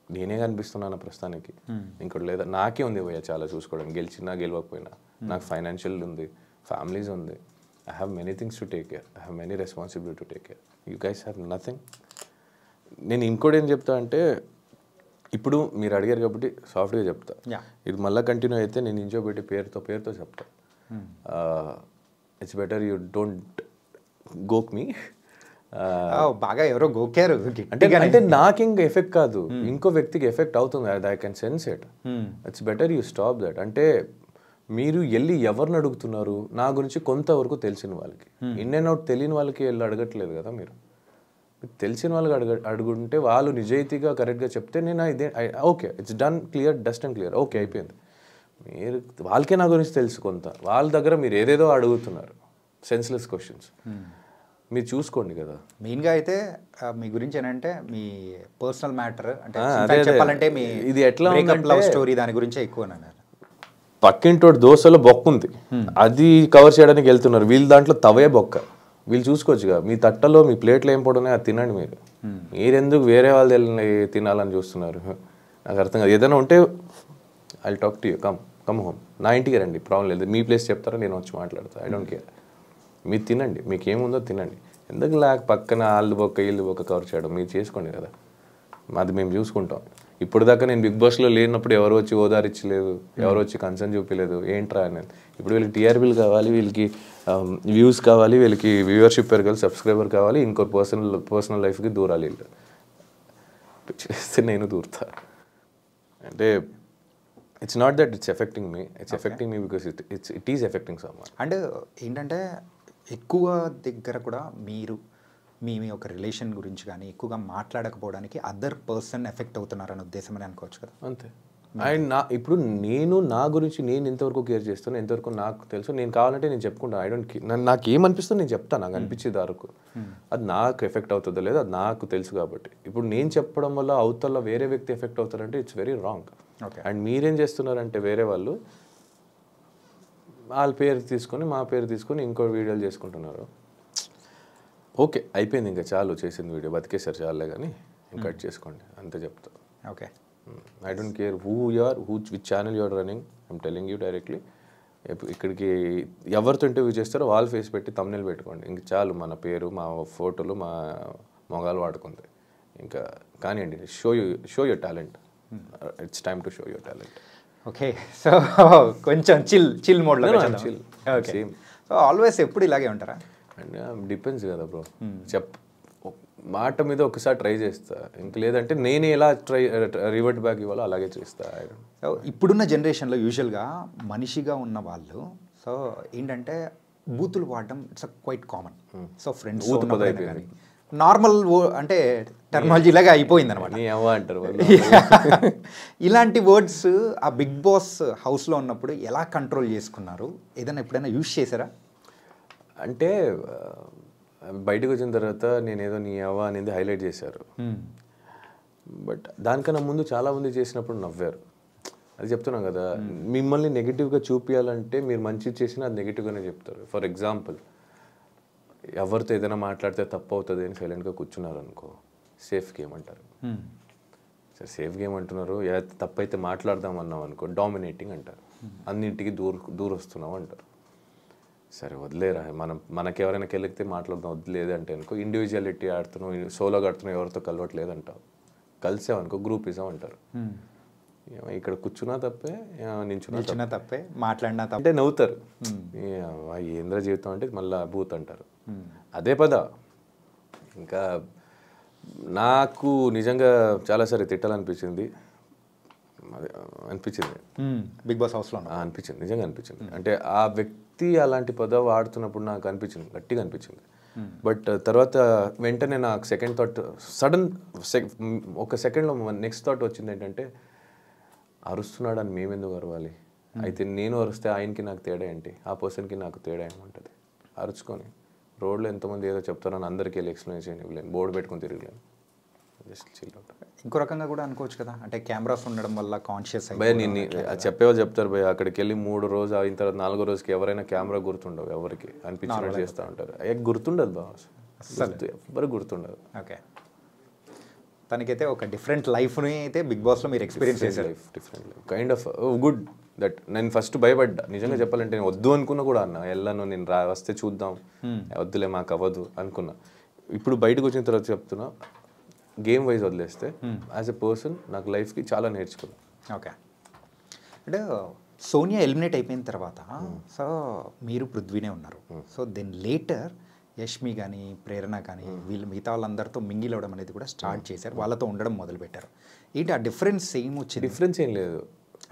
నేనే కనిపిస్తున్నాను ప్రస్తుతానికి, ఇంకోటి లేదా. నాకే ఉంది పోయా చాలా చూసుకోవడం, గెలిచినా గెలవకపోయినా. నాకు ఫైనాన్షియల్ ఉంది, ఫ్యామిలీస్ ఉంది. I have many things to take care, I have many responsibility to take care. You guys have nothing. నేను ఇంకోటి ఏం చెప్తా అంటే, ఇప్పుడు మీరు అడిగారు కాబట్టి సాఫ్ట్గా చెప్తా. ఇది మళ్ళీ కంటిన్యూ అయితే నేను ఇంచో పెట్టి పేరుతో చెప్తా. ఇట్స్ బెటర్ యూ డోంట్ గోక్ మీ. బాగా ఎవరో గోకారు అంటే నాకింక ఎఫెక్ట్ కాదు, ఇంకో వ్యక్తికి ఎఫెక్ట్ అవుతుంది. I can sense it. It's better you stop that. అంటే మీరు వెళ్ళి ఎవరిని అడుగుతున్నారు? నా గురించి కొంతవరకు తెలిసిన వాళ్ళకి, ఇన్ అండ్ అవుట్ తెలియని వాళ్ళకి వెళ్ళి అడగట్లేదు కదా. మీరు తెలిసిన వాళ్ళకి అడుగుంటే వాళ్ళు నిజాయితీగా కరెక్ట్గా చెప్తే నేను ఇదే okay, it's done, clear, dust and clear, okay అయిపోయింది. మీరు వాళ్ళకే నా గురించి తెలుసు కొంత, వాళ్ళ దగ్గర మీరు ఏదేదో అడుగుతున్నారు, సెన్స్లెస్ క్వశ్చన్స్. మీరు చూసుకోండి కదా. మెయిన్గా అయితే మీ గురించి ఏంటంటే మీ పర్సనల్ మ్యాటర్ అంటే చెప్పాలంటే మీ ఇది ఎట్లా లవ్ స్టోరీ దాని గురించే ఎక్కువ అన్నారు. పక్కింటోటి దోశలో బొక్క ఉంది, అది కవర్ చేయడానికి వెళ్తున్నారు. వీళ్ళ దాంట్లో తవే బొక్క, వీళ్ళు చూసుకోవచ్చుగా. మీ తట్టలో మీ ప్లేట్లో ఏం పడున్నాయి అది తినండి. మీరెందుకు వేరే వాళ్ళు తినాలని చూస్తున్నారు? నాకు అర్థం కాదు. ఏదైనా ఉంటే I talk to you, come home, నా ఇంటికి రండి, ప్రాబ్లం లేదు. మీ ప్లేస్ చెప్తారా, నేను వచ్చి మాట్లాడతాను, ఐ డోంట్ కేర్. మీరు తినండి, మీకు ఏముందో తినండి. ఎందుకు పక్కన వాళ్ళు బొక్క వీళ్ళు బొక్క కవర్ చేయడం? మీరు చేసుకోండి కదా, అది మేము చూసుకుంటాం. ఇప్పుడు దాకా నేను బిగ్ బాస్లో లేనప్పుడు ఎవరు వచ్చి ఓదారిచ్చలేదు, ఎవరు వచ్చి కన్సర్న్ చూపించలేదు, ఏంట్రా అనేది. ఇప్పుడు వీళ్ళకి టీఆర్పీలు కావాలి, వీళ్ళకి వ్యూస్ కావాలి, వీళ్ళకి వ్యూవర్షిప్ పెరగాలి, సబ్స్క్రైబర్ కావాలి, ఇంకో పర్సనల్ లైఫ్కి దూరాలి. వీళ్ళు చేస్తే నేను దూరుతా. అంటే it's not that it's effecting me, it's effecting me because it is affecting someone. And ఏంటంటే ఎక్కువ దగ్గర కూడా మీరు మీ ఒక రిలేషన్ గురించి కానీ ఎక్కువగా మాట్లాడకపోవడానికి అదర్ పర్సన్ ఎఫెక్ట్ అవుతున్నారనే ఉద్దేశం అని అనుకోవచ్చు కదా. అంతే. అండ్ ఇప్పుడు నా గురించి నేను ఎంతవరకు కేర్ చేస్తాను, ఎంతవరకు నాకు తెలుసు. నేను కావాలంటే నేను చెప్పుకుంటాను. ఐ డోంట్ నాకు ఏమనిపిస్తుందో నేను చెప్తాను, నాకు అనిపించేది వరకు. అది నాకు ఎఫెక్ట్ అవుతుందో లేదో అది నాకు తెలుసు. కాబట్టి ఇప్పుడు నేను చెప్పడం వల్ల అవతల వేరే వ్యక్తి ఎఫెక్ట్ అవుతారంటే ఇట్స్ వెరీ రాంగ్. అండ్ మీరేం చేస్తున్నారంటే వేరే వాళ్ళు వాళ్ళ పేరు తీసుకొని మా పేరు తీసుకొని ఇంకో వీడియోలు చేసుకుంటున్నారు. ఓకే, అయిపోయింది, ఇంకా చాలు, చేసింది వీడియో బతికేసారు చాలే, కానీ ఇంకా కట్ చేసుకోండి అంతే చెప్తా. Okay, I don't care who you are, which channel you are running, I'm telling you directly. ఇక్కడికి ఎవరితో ఇంటర్వ్యూ చేస్తారో వాళ్ళ ఫేస్ పెట్టి తమ్నెల్ పెట్టుకోండి, ఇంక చాలు. మన పేరు, మా ఫోటోలు, మా మొగాలు వాడుకుంది ఇంకా కానివ్వండి. Show your talent, it's time to show your talent. Okay, so కొంచెం చిల్ మోడ్లో. ఓకే, సో ఆల్వేస్ ఎప్పుడు ఇలాగే ఉంటారా? అండ్ డిపెండ్స్ కదా బ్రో. మాట మీద ఒకసారి ట్రై చేస్తా, ఇంక లేదంటే నేను ఎలా రివర్ట్ బ్యాక్ ఇవ్వాలో అలాగే చేస్తా. సో ఇప్పుడున్న జనరేషన్లో యూజువల్గా మనిషిగా ఉన్న వాళ్ళు సో ఏంటంటే బూతులు వాడడం it's quite common. So friends కానీ నార్మల్ అంటే టెర్మినాలజీ లాగా అయిపోయింది అనమాట. అంటారు ఇలాంటి వర్డ్స్ ఆ బిగ్ బాస్ హౌస్లో ఉన్నప్పుడు ఎలా కంట్రోల్ చేసుకున్నారు? ఏదైనా ఎప్పుడైనా యూజ్ చేశారా? అంటే బయటకు వచ్చిన తర్వాత నేనేదో నీ అవ్వ అనేది హైలైట్ చేశారు. బట్ దానికన్నా ముందు చాలామంది చేసినప్పుడు నవ్వారు. అది చెప్తున్నాం కదా, మిమ్మల్ని నెగిటివ్గా చూపించాలంటే మీరు మంచి చేసినా అది నెగిటివ్గానే చెప్తారు. ఫర్ ఎగ్జాంపుల్, ఎవరితో ఏదైనా మాట్లాడితే తప్పు అవుతుంది అని సైలెంట్గా కూర్చున్నారు అనుకో, సేఫ్ గేమ్ అంటారు. సరే, సేఫ్ గేమ్ అంటున్నారు. తప్పు అయితే మాట్లాడదాం అన్నాం అనుకో, డామినేటింగ్ అంటారు. అన్నింటికి దూరొస్తున్నావు అంటారు. సరే వదిలేరా, మనకి ఎవరైనా కెలిగితే మాట్లాడదాం, వదిలేదు అంటే అనుకో, ఇండివిజువాలిటీ ఆడుతున్నావు, సోలోగా ఆడుతున్నావు, ఎవరితో కలవట్లేదు అంటావు. కలిసామనుకో గ్రూపిజం అంటారు. ఇక్కడ కూర్చున్నా తప్పే, నించున్నా తప్పే, మాట్లాడినా అంటే నవ్వుతారు. ఏంద్ర జీవితం అంటే మళ్ళీ బూత్ అంటారు. అదే పద. ఇంకా నాకు నిజంగా చాలాసారి తిట్టాలనిపించింది, బిగ్ బాస్ హౌస్లో అనిపించింది, నిజంగా అనిపించింది. అంటే ఆ వ్యక్తి అలాంటి పదవి ఆడుతున్నప్పుడు నాకు అనిపించింది, గట్టిగా అనిపించింది. బట్ తర్వాత వెంటనే నాకు సెకండ్ థాట్, ఒక సెకండ్లో నెక్స్ట్ థాట్ వచ్చింది ఏంటంటే, అరుస్తున్నాడు అని మేమెందుకు అరవాలి? అయితే నేను అరుస్తే ఆయనకి నాకు తేడా ఏంటి, ఆ పర్సన్కి నాకు తేడా ఏముంటుంది? అరుచుకొని రోడ్లో ఎంతమంది ఏదో చెప్తారని అందరికీ వెళ్ళి ఎక్స్ప్లెయిన్ ఇవ్వలేను, బోర్డు పెట్టుకొని తిరగలేను. Just chill out. ఇంకో రకంగా కూడా అనుకోవచ్చు కదా, అంటే కెమెరాస్ ఉండడం వల్ల కాన్షియస్ భయ నేను చెప్పేవాళ్ళు చెప్తారు భయ, అక్కడికి వెళ్ళి 3 రోజు అయిన తర్వాత 4వ రోజుకి ఎవరైనా కెమెరా గుర్తుండవు, ఎవరికి అనిపించినట్టు చేస్తూ ఉంటారు. గుర్తుండదు బా, అసలు ఎవరికి గుర్తుండదు. ఓకే, తనకైతే ఒక డిఫరెంట్ లైఫ్ని అయితే బిగ్ బాస్లో మీరు ఎక్స్పీరియన్స్ చేశారు. Life different life, kind of good that. నేను ఫస్ట్ భయపడ్డా నిజంగా చెప్పాలంటే, నేను వద్దు అనుకున్నా కూడా అన్న, వెళ్ళాను నేను వస్తే చూద్దాం, వద్దులే మాకు అవ్వదు అనుకున్నా. ఇప్పుడు బయటకు వచ్చిన తర్వాత చెప్తున్నా, గేమ్ వైజ్ వదిలేస్తే యాజ్ ఎ పర్సన్ నాకు లైఫ్కి చాలా నేర్చుకున్నాను. ఓకే, అంటే సోనియా ఎలిమినేట్ అయిపోయిన తర్వాత సో మీరు పృథ్వీనే ఉన్నారు. సో దెన్ లేటర్ యష్మి కానీ ప్రేరణ కానీ వీళ్ళు మిగతా వాళ్ళందరితో మింగిల్ అవ్వడం అనేది కూడా స్టార్ట్ చేశారు, వాళ్ళతో ఉండడం మొదలుపెట్టారు. ఏంటి ఆ డిఫరెన్స్ ఏం వచ్చింది? డిఫరెన్స్ ఏం లేదు.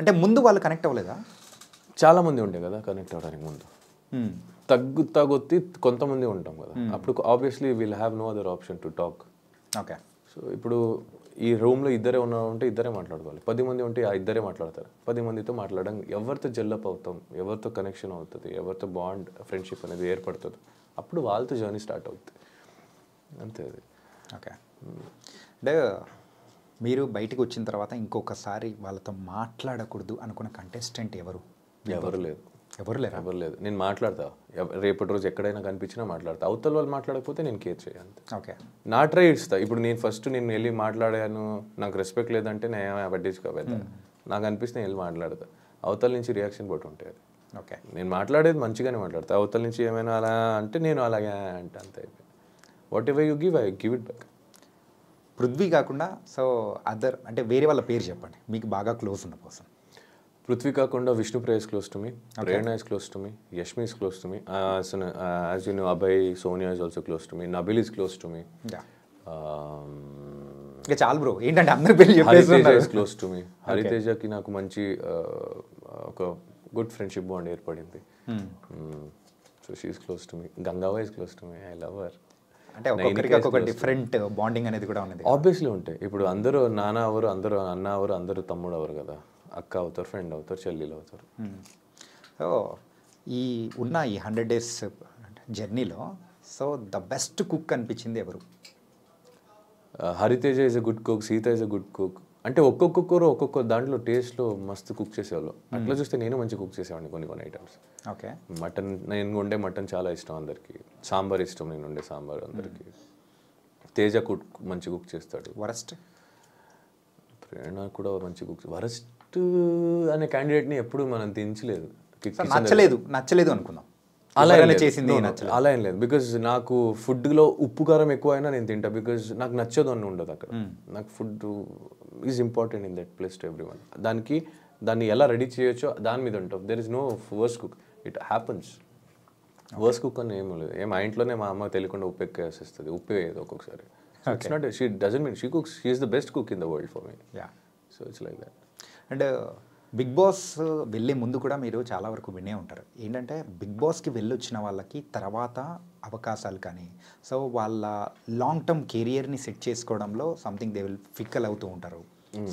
అంటే ముందు వాళ్ళు కనెక్ట్ అవ్వలేదా? చాలామంది ఉండే కదా కనెక్ట్ అవ్వడానికి ముందు, తగ్గుతీ కొంతమంది ఉంటాం కదా, అప్పుడు obviously we'll have no other option to talk. Okay, so ఇప్పుడు ఈ రూమ్లో ఇద్దరే ఉన్నారంటే ఇద్దరే మాట్లాడుకోవాలి, 10 మంది ఉంటే ఆ ఇద్దరే మాట్లాడతారు. 10 మందితో మాట్లాడడం, ఎవరితో జెల్లప్ అవుతాం, ఎవరితో కనెక్షన్ అవుతుంది, ఎవరితో బాండ్ ఫ్రెండ్షిప్ అనేది ఏర్పడుతుంది, అప్పుడు వాళ్ళతో జర్నీ స్టార్ట్ అవుతుంది, అంతే అది. ఓకే, అంటే మీరు బయటకు వచ్చిన తర్వాత ఇంకొకసారి వాళ్ళతో మాట్లాడకూడదు అనుకున్న కంటెస్టెంట్ ఎవరు? ఎవరు లేదు, ఎవరు లేరు. ఎవరు లేదు. నేను మాట్లాడతా, రేపటి రోజు ఎక్కడైనా కనిపించినా మాట్లాడతా. అవతల వాళ్ళు మాట్లాడకపోతే నేను కేర్ చేయాలి. ఓకే. నా ట్రై ఇస్తా. ఇప్పుడు నేను ఫస్ట్ నేను వెళ్ళి మాట్లాడాను, నాకు రెస్పెక్ట్ లేదంటే నేను పట్టించుకోవద్దా. నాకు అనిపిస్తే నేను వెళ్ళి మాట్లాడతా. అవతల నుంచి రియాక్షన్ బట్టి ఉంటుంది. ఓకే. నేను మాట్లాడేది మంచిగానే మాట్లాడతా. అవతల నుంచి ఏమైనా అలా అంటే నేను అలాగే అంటే అంత అయిపోయింది. What ever you give, I give it back. Prithvi కాకుండా సో అదర్ అంటే వేరే వాళ్ళ పేరు చెప్పండి మీకు బాగా క్లోజ్ ఉన్న పర్సన్. పృథ్వీ కాకుండా Vishnupriya is close to me, Prerna is close to me, Yashmi is close to me, as you know, Abhay, Sonia is also close to me, Nabil is close to me, ఇంకా చాలు bro, ఏంటంటే అందరి పేరు Hariteja is close to me. హరితేజకి నాకు మంచి ఒక good friendship bond ఏర్పడింది. So she is close to me. గంగావా is close to me, I love her. అంటే ఒక్కొక్కరికి ఒక్కొక్క డిఫరెంట్ బాండింగ్ అనేది కూడా ఉన్నది. ఆబ్వియస్లీ ఉంటాయి. ఇప్పుడు అందరూ నాన్న అవరు, అందరూ అన్న అవరు, అందరూ తమ్ముడు అవరు కదా. అక్క అవుతారు, ఫ్రెండ్ అవుతారు, చెల్లెలు అవుతారు. సో ఈ ఉన్న ఈ 100 days జర్నీలో సో ద బెస్ట్ కుక్ అనిపించింది ఎవరు? Hariteja is a good cook, Sita is a good cook. అంటే ఒక్కొక్కరు ఒక్కొక్క దాంట్లో టేస్ట్లో మస్తు కుక్ చేసేవాళ్ళు. అట్లా చూస్తే నేను మంచి కుక్ చేసేవాడిని కొన్ని ఐటమ్స్. ఓకే. మటన్, నేను వండే మటన్ చాలా ఇష్టం అందరికి. సాంబార్ ఇష్టం, నేను వండే సాంబార్ అందరికి. తేజ కుక్ మంచి కుక్ చేస్తాడు. వరస్ట్? ప్రేరణ కూడా మంచి కుక్. వరస్ట్ అనే క్యాండిడేట్ని ఎప్పుడు మనం దించలేదు. నచ్చలేదు అనుకుందాం. అలా ఏం లేదు. బికాజ్ నాకు ఫుడ్లో ఉప్పు కారం ఎక్కువ అయినా నేను తింటా. బికాజ్ నాకు నచ్చదు అని ఉండదు అక్కడ. నాకు food is important in that place to everyone. దాన్ని ఎలా రెడీ చేయొచ్చో దాని మీద ఉంటాం. There is no worst cook, it happens. Worst cook అని ఏమీ లేదు. మా ఇంట్లోనే మా అమ్మ తెలియకుండా ఉప్పు ఎక్కువ వేసేస్తుంది, ఉప్పు వేయదు ఒక్కొక్కసారి. It's not, she doesn't mean she cooks, she is the best cook in the world for me. So it's like that. And Bigg Boss వెళ్ళే ముందు కూడా మీరు చాలా వరకు వినే ఉంటారు. ఏంటంటే బిగ్ బాస్కి వెళ్ళొచ్చిన వాళ్ళకి తర్వాత అవకాశాలు కానీ సో వాళ్ళ లాంగ్ టర్మ్ కెరియర్ని సెట్ చేసుకోవడంలో సంథింగ్ దే విల్ ఫిక్కల్ అవుతూ ఉంటారు.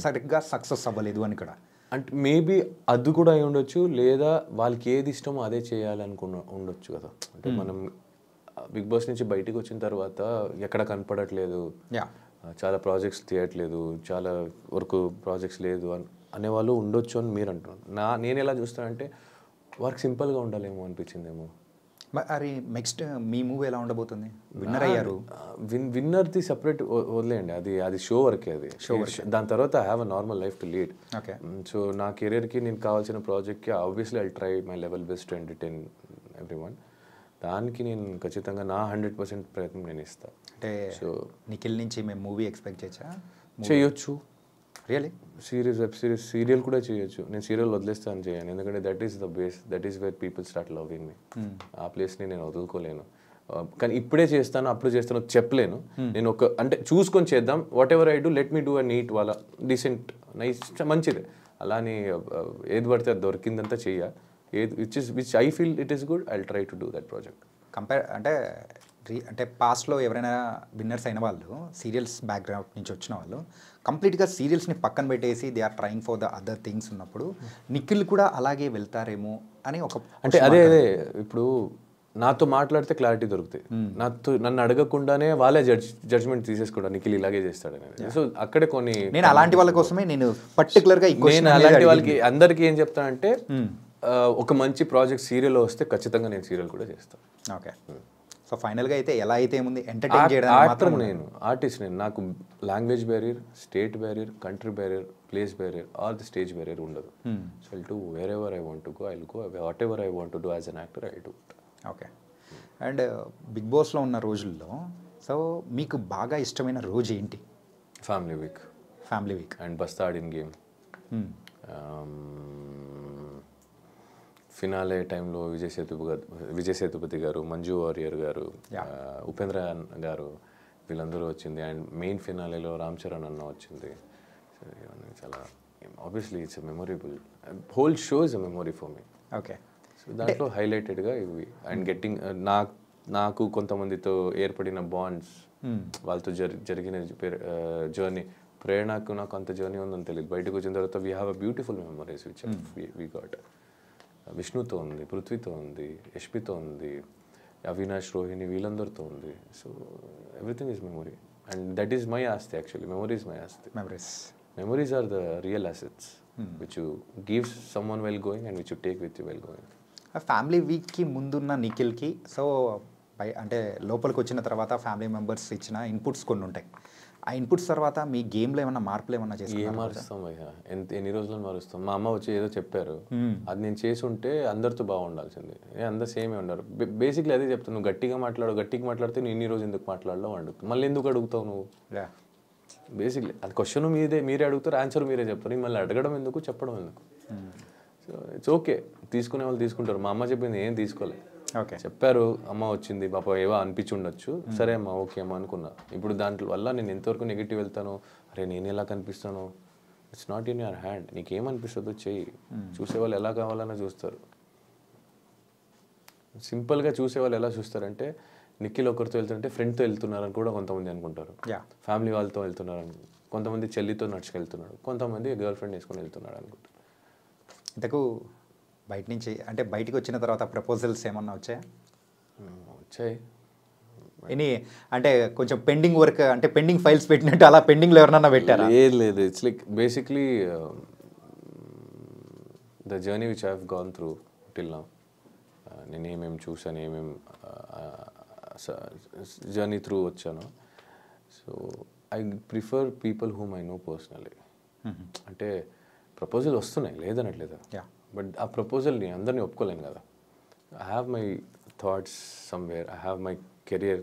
సరిగ్గా సక్సెస్ అవ్వలేదు అని కూడా. అంటే మేబీ అది కూడా అయి ఉండొచ్చు, లేదా వాళ్ళకి ఏది ఇష్టమో అదే ఉండొచ్చు కదా. అంటే మనం బిగ్ బాస్ నుంచి బయటకు వచ్చిన తర్వాత ఎక్కడ కనపడట్లేదు, చాలా ప్రాజెక్ట్స్ తీయట్లేదు, చాలా వరకు ప్రాజెక్ట్స్ లేదు అనేవాళ్ళు ఉండొచ్చు అని మీరు అంటున్నారు. నేను ఎలా చూస్తానంటే వర్క్ సింపుల్గా ఉండాలేమో అనిపించిందేమో. మరి నెక్స్ట్ మీ మూవీ ఎలా ఉండబోతుంది? విన్నర్ అయ్యారు. విన్నర్ది సపరేట్ వదిలేయండి, అది షో వర్కే. అది షో వర్క్. దాని తర్వాత I have a normal life to lead. Okay. So నా కెరియర్కి నేను కావాల్సిన ప్రాజెక్ట్కి obviously I try my level best to entertain every one. దానికి నేను ఖచ్చితంగా నా 100% ప్రయత్నం నేను ఇస్తాను. అంటే సో నిఖిల్ నుంచి మేము మూవీ ఎక్స్పెక్ట్ చేయొచ్చు. Really? Series, web series, serial కూడా చేయొచ్చు. నేను సీరియల్ వదిలేస్తాను చేయను, ఎందుకంటే that is the base, that is where people start loving మీ. ఆ ప్లేస్ని నేను వదులుకోలేను. కానీ ఇప్పుడే చేస్తాను అప్పుడు చేస్తాను చెప్పలేను. నేను అంటే చూసుకొని చేద్దాం. Whatever I do, let me do a neat వాళ్ళ డీసెంట్ నైస్ మంచిదే. అలానే ఏది పడితే అది దొరికిందంతా చెయ్య. Which I feel it is good, I will try to do that project. అంటే పాస్ట్లో ఎవరైనా విన్నర్స్ అయిన వాళ్ళు సీరియల్స్ బ్యాక్గ్రౌండ్ నుంచి వచ్చిన వాళ్ళు కంప్లీట్గా సీరియల్స్ని పక్కన పెట్టేసి they are trying for the other things ఉన్నప్పుడు నిఖిల్ కూడా అలాగే వెళ్తారేమో అని ఒక అంటే అదే ఇప్పుడు నాతో మాట్లాడితే క్లారిటీ దొరుకుతాయి. నన్ను అడగకుండానే వాళ్ళే జడ్జ్మెంట్ తీసేసుకోవడం నిఖిల్ ఇలాగే చేస్తాడనేది. సో అక్కడే కొన్ని నేను అలాంటి వాళ్ళ కోసమే నేను పర్టికులర్గా నేను అలాంటి వాళ్ళకి అందరికీ ఏం చెప్తానంటే ఒక మంచి ప్రాజెక్ట్ సీరియల్లో వస్తే ఖచ్చితంగా నేను సీరియల్ కూడా చేస్తాను. ఓకే. సో ఫైనల్గా అయితే ఎలా అయితే ఉంది ఎంటర్టైన్ చేయడం మాత్రం నేను ఆర్టిస్ట్. నేను నాకు language barrier, state barrier, country barrier, place barrier or the stage barrier ఉండదు. So I'll do wherever I want to go, I'll go. Whatever I want to do as an actor I do. Okay. And big బాస్లో ఉన్న రోజుల్లో so మీకు బాగా ఇష్టమైన రోజు ఏంటి? Family week. Family week and బస్తా ఆడిన గేమ్. ఫినాలే టైంలో విజయ్ సేతుపతి గారు, మంజు వారియర్ గారు, ఉపేంద్ర గారు వీళ్ళందరూ వచ్చింది. అండ్ మెయిన్ ఫినాలేలో రామ్ చరణ్ అన్న వచ్చింది. చాలా obviously it's memorable. Whole show is a memory for me. Okay. So దాంట్లో హైలైటెడ్గా ఇవి. అండ్ గెట్టింగ్ నాకు కొంతమందితో ఏర్పడిన బాండ్స్, వాళ్ళతో జరిగిన జర్నీ. ప్రేరణకు నాకు అంత జర్నీ ఉందని తెలియదు. బయటకు వచ్చిన తర్వాత we have a beautiful memories which we got. విష్ణుతో ఉంది, పృథ్వీతో ఉంది, యష్మితో ఉంది, అవినాష్, రోహిణి వీళ్ళందరితో ఉంది. So everything is memory and that is my ఆస్తి. యాక్చువల్లీ మెమొరీ ఈజ్ మై ఆస్తి. Memories are the real assets. Which you gives someone well going and which you take with you well going. Family వీక్కి ముందున్న నిఖిల్కి so అంటే లోపలికి వచ్చిన తర్వాత family members ఇచ్చిన inputs కొన్ని ఉంటాయి. ఆ ఇన్పుట్స్ తర్వాత మీ గేమ్లో ఏమన్నా మార్పులు ఏమన్నా ఏం చేసి మారుస్తాం భయ్యా, ఎన్ని రోజులు మారుస్తాం. మా అమ్మ వచ్చి ఏదో చెప్పారు, అది నేను చేసి ఉంటే అందరితో బాగుండాల్సింది. అందరు సేమే ఉన్నారు. బేసిక్లీ అదే చెప్తాను, నువ్వు గట్టిగా మాట్లాడితే నువ్వు ఇన్ని రోజు ఎందుకు మాట్లాడలో అడుగుతావు, మళ్ళీ ఎందుకు అడుగుతావు నువ్వు. బేసిక్లీ అది క్వశ్చన్ మీరే అడుగుతారు, ఆన్సర్ మీరే చెప్తారు, మళ్ళీ అడగడం ఎందుకు, చెప్పడం ఎందుకు. సో ఇట్స్ ఓకే, తీసుకునే వాళ్ళు తీసుకుంటారు. మా అమ్మ చెప్పింది ఏం తీసుకోలేదు. ఓకే, చెప్పారు అమ్మ వచ్చింది పాప ఏవో అనిపించి ఉండొచ్చు, సరే అమ్మ ఓకే అమ్మ అనుకున్నా. ఇప్పుడు దాంట్లో వల్ల నేను ఎంతవరకు నెగిటివ్ వెళ్తాను, అరే నేను ఎలా కనిపిస్తాను, it's not in your hand. నీకేమనిపిస్తుందో చెయ్యి. చూసేవాళ్ళు ఎలా కావాలన్నా చూస్తారు. సింపుల్గా చూసేవాళ్ళు ఎలా చూస్తారంటే, నిఖిల్ ఒకరితో వెళ్తుంటే ఫ్రెండ్తో వెళ్తున్నారని కూడా కొంతమంది అనుకుంటారు, ఫ్యామిలీ వాళ్ళతో వెళ్తున్నారని, కొంతమంది చెల్లితో నడుచుకెళ్తున్నాడు, కొంతమంది గర్ల్ ఫ్రెండ్ వేసుకొని వెళ్తున్నాడు అనుకుంటారు. ఇంతకు బయట నుంచి అంటే బయటికి వచ్చిన తర్వాత ప్రపోజల్స్ ఏమన్నా వచ్చాయా? వచ్చాయి. ఎనీ అంటే కొంచెం పెండింగ్ వర్క్ అంటే పెండింగ్ ఫైల్స్ పెట్టినట్టు అలా పెండింగ్లో ఎవరన్నా పెట్టారా? లేదు, it's like basically the journey which I have gone through till now. నేను ఏమేమి చూసాను, ఏమేమి జర్నీ త్రూ వచ్చాను. So I prefer people whom I know personally. అంటే ప్రపోజల్ వస్తున్నాయి లేదనట్లేదా, బట్ ఆ ప్రపోజల్ని అందరినీ ఒప్పుకోలేను కదా. I have my thoughts somewhere, I have my career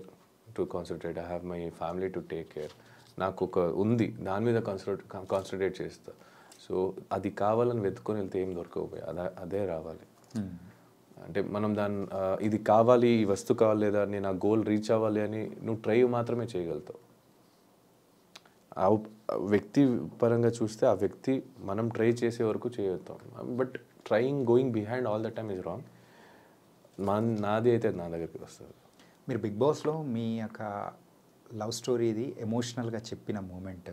to concentrate, I have my family to take care. నాకు ఒక ఉంది, దాని మీద కాన్సన్ట్రేట్ చేస్తా. సో అది కావాలని వెతుకొని వెళ్తే ఏం దొరకకపోయి అదే రావాలి. అంటే మనం ఇది కావాలి, ఈ వస్తువు కావాలి, లేదా నేను ఆ గోల్ రీచ్ అవ్వాలి అని నువ్వు ట్రై మాత్రమే చేయగలుగుతావు. ఆ వ్యక్తి పరంగా చూస్తే ఆ వ్యక్తి మనం ట్రై చేసే వరకు చేయగలుగుతాం, but going behind all the time is wrong. నాది అయితే నా దగ్గరికి వస్తుంది. మీరు బిగ్ బాస్లో మీ యొక్క లవ్ స్టోరీది ఎమోషనల్గా చెప్పిన మూమెంట్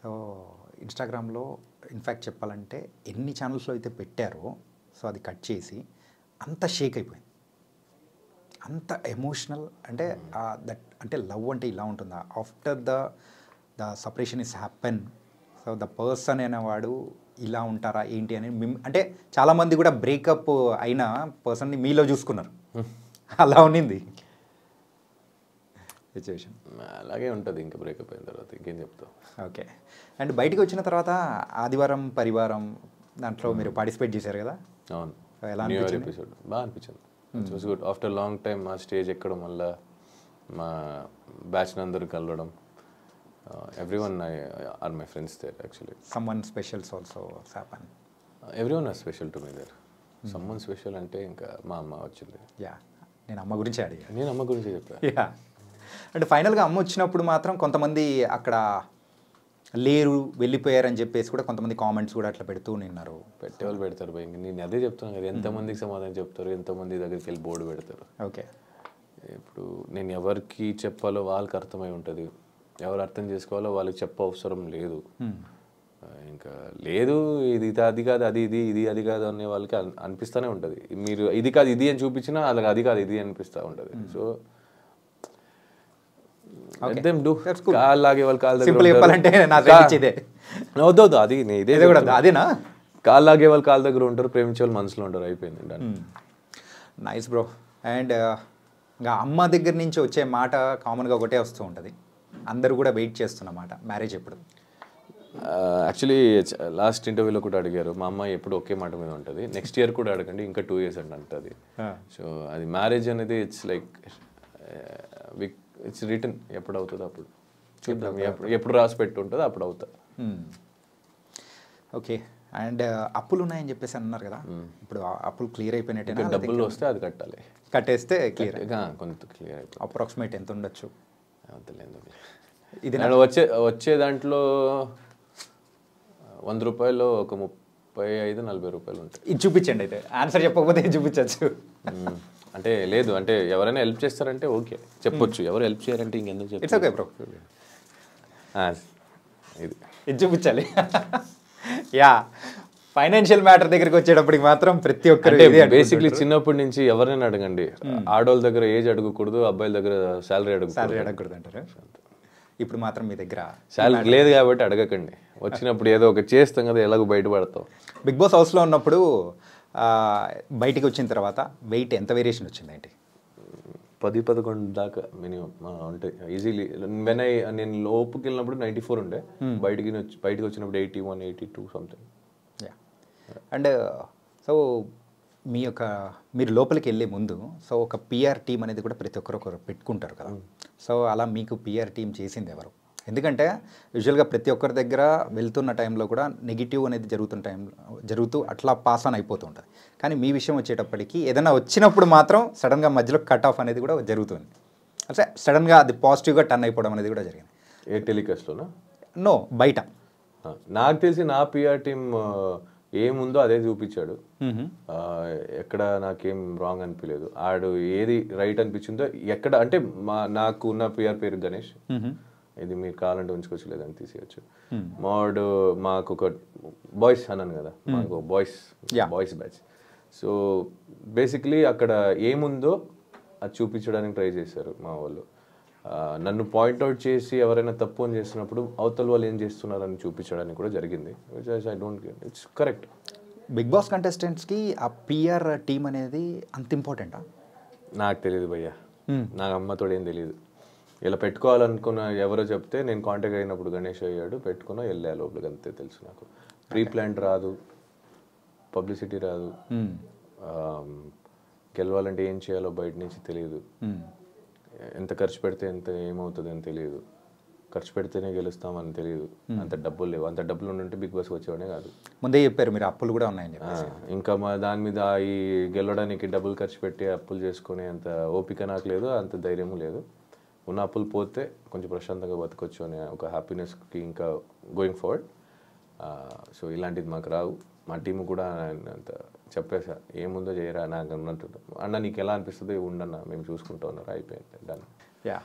సో ఇన్స్టాగ్రామ్లో ఇన్ఫ్యాక్ట్ చెప్పాలంటే ఎన్ని ఛానల్స్లో అయితే పెట్టారో సో అది కట్ చేసి అంత షేక్ అయిపోయింది, అంత ఎమోషనల్. అంటే దట్ అంటే లవ్ అంటే ఇలా ఉంటుందా, after the separation is happen, so the person అనేవాడు ఇలా ఉంటారా ఏంటి అని అంటే చాలామంది కూడా బ్రేకప్ అయిన పర్సన్ని మీలో చూసుకున్నారు, అలా ఉన్నింది సిచ్యువేషన్. అలాగే ఉంటుంది ఇంకా బ్రేకప్ అయిన తర్వాత, ఇంకేం చెప్తావు. ఓకే, అండ్ బయటకు వచ్చిన తర్వాత ఆదివారం పరివారం దాంట్లో మీరు పార్టిసిపేట్ చేశారు కదా. అవును, ఎలా ఎపిసోడ్ బాగా అనిపించింది. It was good. After long time మా స్టేజ్ ఎక్కడం వల్ల మా బ్యాచ్ అందరూ కలవడం. Everyone are my friends there actually. Someone special also happen. Everyone is special to me there. Someone special అంటే ఇంకా మా అమ్మ వచ్చింది. నేను అమ్మ గురించి అడిగా. నేను అమ్మ గురించి చెప్పాను. అంటే ఫైనల్గా అమ్మ వచ్చినప్పుడు మాత్రం కొంతమంది అక్కడ లేరు వెళ్ళిపోయారని చెప్పేసి కూడా కొంతమంది కామెంట్స్ కూడా అట్లా పెడుతూ నిన్నారు. పెట్టేవాళ్ళు పెడతారు భయ. నేను అదే చెప్తున్నాను కదా, ఎంతమందికి సమాధానం చెప్తారు, ఎంతమంది దగ్గరికి వెళ్ళి బోర్డు పెడతారు. ఓకే, ఇప్పుడు నేను ఎవరికి చెప్పాలో వాళ్ళకి అర్థమై ఉంటుంది, ఎవరు అర్థం చేసుకోవాలో వాళ్ళకి చెప్ప అవసరం లేదు. ఇంకా లేదు ఇది అది కాదు అది ఇది అది కాదు అనే వాళ్ళకి అనిపిస్తూనే ఉంటుంది. మీరు ఇది కాదు ఇది అని చూపించినా అలాగే అది కాదు ఇది అనిపిస్తూ ఉంటుంది. సో కాళ్ళు లాగే వాళ్ళు కాళ్ళ దగ్గర అది ఇదే అదేనా, కాళ్ళు లాగే వాళ్ళు కాళ్ళ దగ్గర ఉంటారు, ప్రేమించే వాళ్ళు మనసులో ఉంటారు. అయిపోయింది. Nice bro. అండ్ ఇంకా అమ్మ దగ్గర నుంచి వచ్చే మాట కామన్గా ఒకటే వస్తూ ఉంటుంది, అందరూ కూడా వెయిట్ చేస్తున్నమాట, మ్యారేజ్ ఎప్పుడు? యాక్చువల్లీ లాస్ట్ ఇంటర్వ్యూలో కూడా అడిగారు, మా అమ్మాయి ఎప్పుడు ఒకే మాట మీద ఉంటుంది, నెక్స్ట్ ఇయర్ కూడా అడగండి, ఇంకా 2 years అంటుంది. సో అది మ్యారేజ్ అనేది ఇట్స్ లైక్ ఇట్స్ రిటర్న్, ఎప్పుడు అవుతుందో అప్పుడు చూద్దాం, ఎప్పుడు రాసి పెట్టి ఉంటుందో అప్పుడు అవుతా. ఓకే, అండ్ అప్పులు ఉన్నాయని చెప్పేసి అన్నారు కదా, ఇప్పుడు అప్పులు క్లియర్ అయిపోయినట్టే? డబ్బులు వస్తే అది కట్టాలి, కట్టేస్తే క్లియర్, కొంత క్లియర్ అయిపోయి. అప్రాక్సిమేట్ ఎంత ఉండొచ్చు? ఇది వచ్చే దాంట్లో 100 రూపాయలు ఒక 35-40 రూపాయలు ఉంటాయి. ఇది చూపించండి, అయితే ఆన్సర్ చెప్పకపోతే ఇది చూపించచ్చు. అంటే లేదు, అంటే ఎవరైనా హెల్ప్ చేస్తారంటే ఓకే చెప్పొచ్చు, ఎవరు హెల్ప్ చేయాలంటే ఇంకెందుకు చెప్పు. ఇట్స్ ఓకే బ్రో, ఇది చూపించాలి. ఫైనాన్షియల్ మ్యాటర్ దగ్గరికి వచ్చేటప్పటికి మాత్రం ప్రతి ఒక్కరు బేసిక్లీ చిన్నప్పటి నుంచి ఎవరైనా అడగండి, ఆడవాళ్ళ దగ్గర ఏజ్ అడగకూడదు, అబ్బాయిల దగ్గర శాలరీ అడగకూడదు అంటారు. ఇప్పుడు మాత్రం మీ దగ్గర శాలరీ లేదు కాబట్టి అడగకండి, వచ్చినప్పుడు ఏదో ఒక చేస్తాం కదా, ఎలాగో బయటపడతాం. బిగ్ బాస్ హౌస్లో ఉన్నప్పుడు బయటికి వచ్చిన తర్వాత వెయిట్ ఎంత వేరియేషన్ వచ్చిందేంటి? 10-11 దాకా మినిమం ఉంటాయి ఈజీలీ. నేను లోపుకి వెళ్ళినప్పుడు 94 ఉండే, బయటికి వచ్చినప్పుడు 81, 82 సంథింగ్. అండ్ సో మీరు లోపలికి వెళ్ళే ముందు సో ఒక పిఆర్ టీం అనేది కూడా ప్రతి ఒక్కరు పెట్టుకుంటారు కదా. సో అలా మీకు పిఆర్ టీం చేసింది ఎవరు? ఎందుకంటే యూజువల్గా ప్రతి ఒక్కరి దగ్గర వెళ్తున్న టైంలో కూడా నెగిటివ్ అనేది జరుగుతూ అట్లా పాస్ ఆన్ అయిపోతూ ఉంటుంది. కానీ మీ విషయం వచ్చేటప్పటికి ఏదైనా వచ్చినప్పుడు మాత్రం సడన్గా మధ్యలో కట్ ఆఫ్ అనేది కూడా జరుగుతుంది. అంటే సడన్గా అది పాజిటివ్గా టర్న్ అయిపోవడం అనేది కూడా జరిగింది. ఏ టెలికాస్ట్లోనా? నో, బయట. నాకు తెలిసి నా పిఆర్ టీం ఏముందో అదే చూపించాడు. ఎక్కడ నాకేం రాంగ్ అనిపించలేదు. ఆడు ఏది రైట్ అనిపించిందో ఎక్కడ అంటే నాకు ఉన్న పిఆర్ పేరు గణేష్, ఇది మీరు కావాలంటే ఉంచుకోవచ్చు లేదని తీసేయచ్చు. మాకు ఒక బాయ్స్ అన్నాను కదా, మాకు బాయ్స్ బ్యాచ్. సో బేసిక్లీ అక్కడ ఏముందో అది చూపించడానికి ట్రై చేశారు మా వాళ్ళు. నన్ను పాయింట్అవుట్ చేసి ఎవరైనా తప్పు అని చేస్తున్నప్పుడు అవతల వాళ్ళు ఏం చేస్తున్నారని చూపించడానికి కూడా జరిగింది. I don't get it's correct. Big boss కంటెస్టెంట్స్కి ఆ పిఆర్ టీం అనేది అంత ఇంపార్టెంటా? నాకు తెలియదు భయ్యా, నా అమ్మతో ఏం తెలియదు. ఇలా పెట్టుకోవాలనుకున్న ఎవరో చెప్తే నేను కాంటాక్ట్ అయినప్పుడు గణేష్ అయ్యాడు, పెట్టుకున్నా వెళ్ళా లోపలికి, అంతే తెలుసు నాకు. ప్రీ ప్లాన్ రాదు, పబ్లిసిటీ రాదు, గెలవాలంటే ఏం చేయాలో బయట నుంచి తెలియదు, ఎంత ఖర్చు పెడితే ఎంత ఏమవుతుంది అని తెలియదు, ఖర్చు పెడితేనే గెలుస్తామని తెలియదు, అంత డబ్బులు లేవు. అంత డబ్బులు ఉంటే బిగ్ బాస్ వచ్చేవాడే కాదు. ముందే చెప్పారు మీరు అప్పులు కూడా ఉన్నాయని. ఇంకా మా దాని మీద ఈ గెలవడానికి డబ్బులు ఖర్చు పెట్టి అప్పులు చేసుకునే అంత ఓపిక నాకు లేదు, అంత ధైర్యము లేదు. ఉన్న అప్పులు పోతే కొంచెం ప్రశాంతంగా బతకొచ్చు అనే ఒక హ్యాపీనెస్కి ఇంకా గోయింగ్ ఫార్వర్డ్. సో ఇలాంటిది మాకు రావు. మా టీం కూడా అంత చెప్పేసా, ఏముందో చేయరా నాకు అన్నట్టు. అన్న నీకు ఎలా అనిపిస్తుంది ఉండన్నా, మేము చూసుకుంటా ఉన్నారు, అయిపోయింది, డన్. యా